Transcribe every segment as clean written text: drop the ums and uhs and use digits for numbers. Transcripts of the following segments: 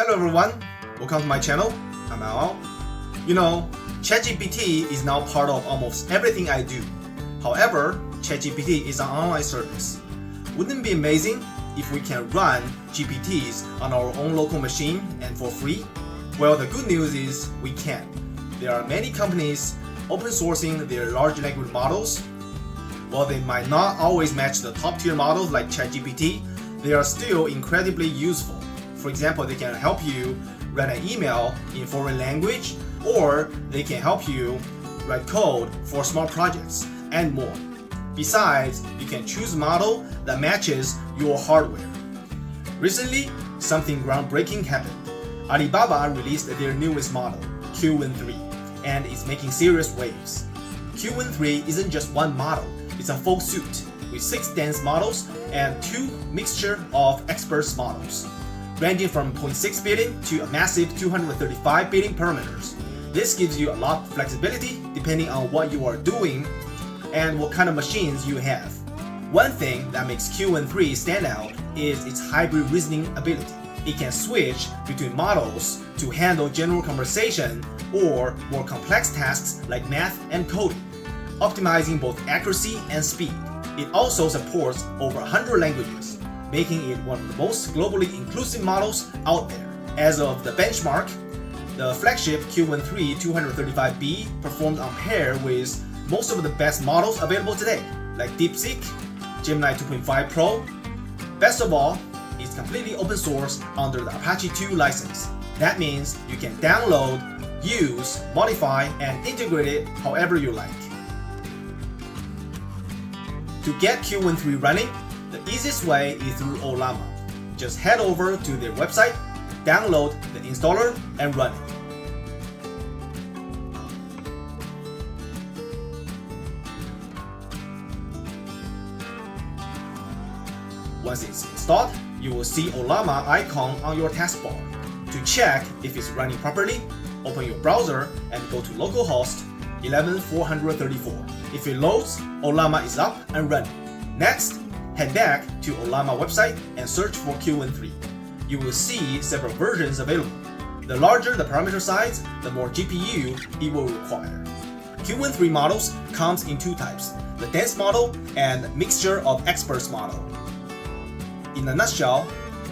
Hello everyone, welcome to my channel. I'm Al. You know, ChatGPT is now part of almost everything I do. However, ChatGPT is an online service. Wouldn't it be amazing if we can run GPTs on our own local machine and for free? Well, the good news is we can. There are many companies open sourcing their large language models. While they might not always match the top tier models like ChatGPT, they are still incredibly useful. For example, they can help you write an email in foreign language, or they can help you write code for small projects, and more. Besides, you can choose a model that matches your hardware. Recently, something groundbreaking happened. Alibaba released their newest model, Qwen3, and is making serious waves. Qwen3 isn't just one model, it's a full suite with 6 dense models and 2 mixture of experts models, ranging from 0.6 billion to a massive 235 billion parameters. This gives you a lot of flexibility depending on what you are doing and what kind of machines you have. One thing that makes Qwen3 stand out is its hybrid reasoning ability. It can switch between models to handle general conversation or more complex tasks like math and coding, optimizing both accuracy and speed. It also supports over 100 languages, making it one of the most globally inclusive models out there. As of the benchmark, the flagship Qwen3 235B performs on par with most of the best models available today, like DeepSeek, Gemini 2.5 Pro. Best of all, it's completely open source under the Apache 2 license. That means you can download, use, modify, and integrate it however you like. To get Qwen3 running, the easiest way is through Ollama. Just head over to their website, download the installer, and run it. Once it's installed, you will see Ollama icon on your taskbar. To check if it's running properly, open your browser and go to localhost 11434. If it loads, Ollama is up and running. Next, head back to Ollama website and search for Qwen3. You will see several versions available. The larger the parameter size, the more GPU it will require. Qwen3 models comes in 2 types, the dense model and mixture of experts model. In a nutshell,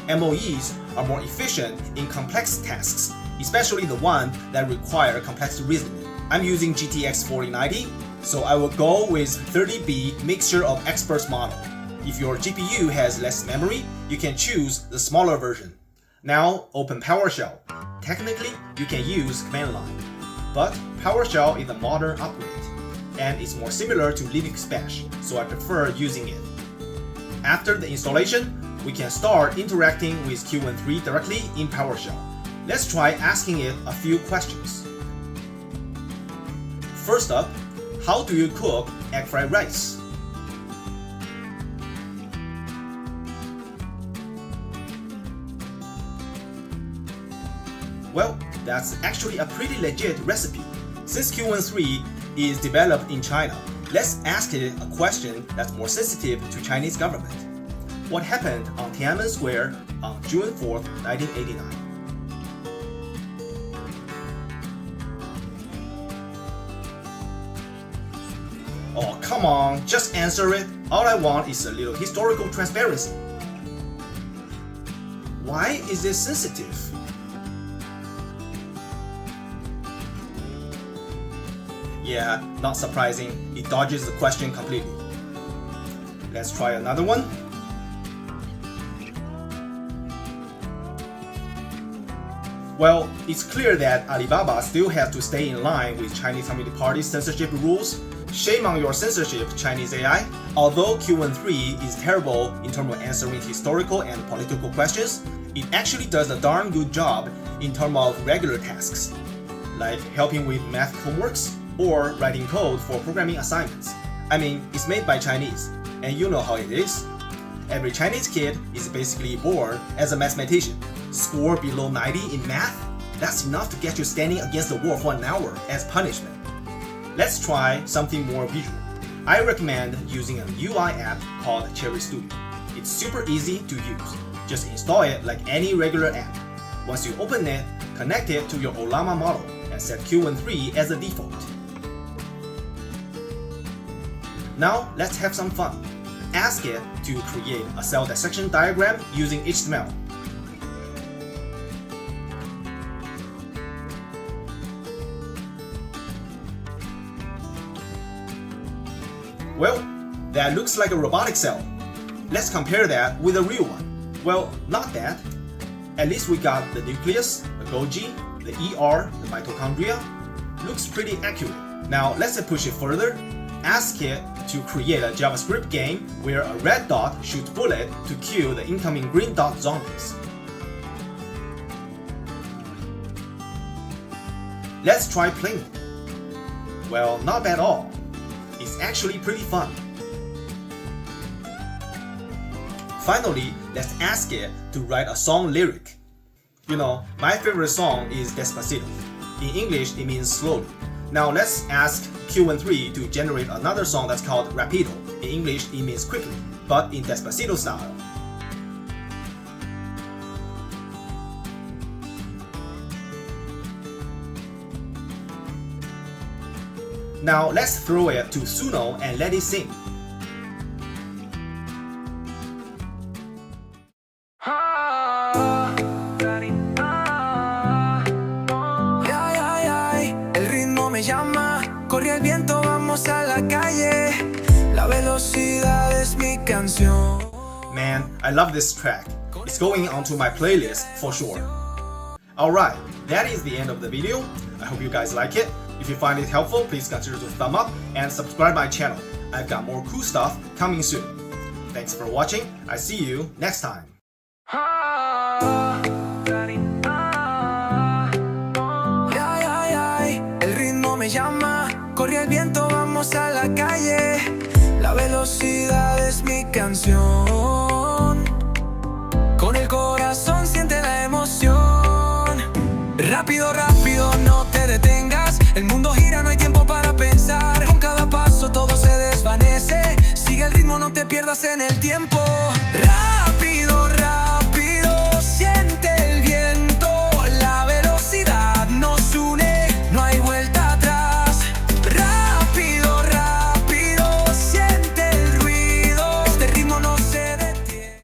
MOEs are more efficient in complex tasks, especially the one that require complex reasoning. I'm using GTX 4090, so I will go with 30B mixture of experts model. If your GPU has less memory, you can choose the smaller version. Now open PowerShell. Technically, you can use command line, but PowerShell is a modern upgrade, and it's more similar to Linux Bash, so I prefer using it. After the installation, we can start interacting with Qwen3 directly in PowerShell. Let's try asking it a few questions. First up, how do you cook egg fried rice? Well, that's actually a pretty legit recipe. Since Qwen3 is developed in China, let's ask it a question that's more sensitive to Chinese government. What happened on Tiananmen Square on June 4th, 1989? Oh, come on, just answer it. All I want is a little historical transparency. Why is this sensitive? Yeah, not surprising. It dodges the question completely. Let's try another one. Well, it's clear that Alibaba still has to stay in line with Chinese Communist Party's censorship rules. Shame on your censorship, Chinese AI. Although Qwen3 is terrible in terms of answering historical and political questions, it actually does a darn good job in terms of regular tasks, like helping with math homeworks or writing code for programming assignments. I mean, it's made by Chinese, and you know how it is. Every Chinese kid is basically born as a mathematician. Score below 90 in math? That's enough to get you standing against the wall for an hour as punishment. Let's try something more visual. I recommend using an UI app called Cherry Studio. It's super easy to use. Just install it like any regular app. Once you open it, connect it to your Ollama model and set Qwen3 as the default. Now let's have some fun. Ask it to create a cell dissection diagram using HTML. Well, that looks like a robotic cell. Let's compare that with a real one. Well, not that. At least we got the nucleus, the Golgi, the ER, the mitochondria. Looks pretty accurate. Now let's push it further. Ask it to create a JavaScript game where a red dot shoots bullet to kill the incoming green dot zombies. Let's try playing it. Well, not bad at all. It's actually pretty fun. Finally, let's ask it to write a song lyric. You know, my favorite song is Despacito. In English, it means slowly. Now let's ask Qwen3 to generate another song that's called Rapido. In English, it means quickly, but in Despacito style. Now let's throw it to Suno and let it sing. El ritmo me llama, corre el viento, vamos a la calle. La velocidad es mi canción. Man, I love this track. It's going onto my playlist for sure. Alright, that is the end of the video. I hope you guys like it. If you find it helpful, please consider to thumb up and subscribe my channel. I've got more cool stuff coming soon. Thanks for watching. I see you next time. El ritmo me llama, corre el viento, vamos a la calle. La velocidad es mi canción. Con el corazón siente la emoción. Rápido, rápido, no te detengas. El mundo gira, no hay tiempo para pensar. Con cada paso todo se desvanece. Sigue el ritmo, no te pierdas en el tiempo.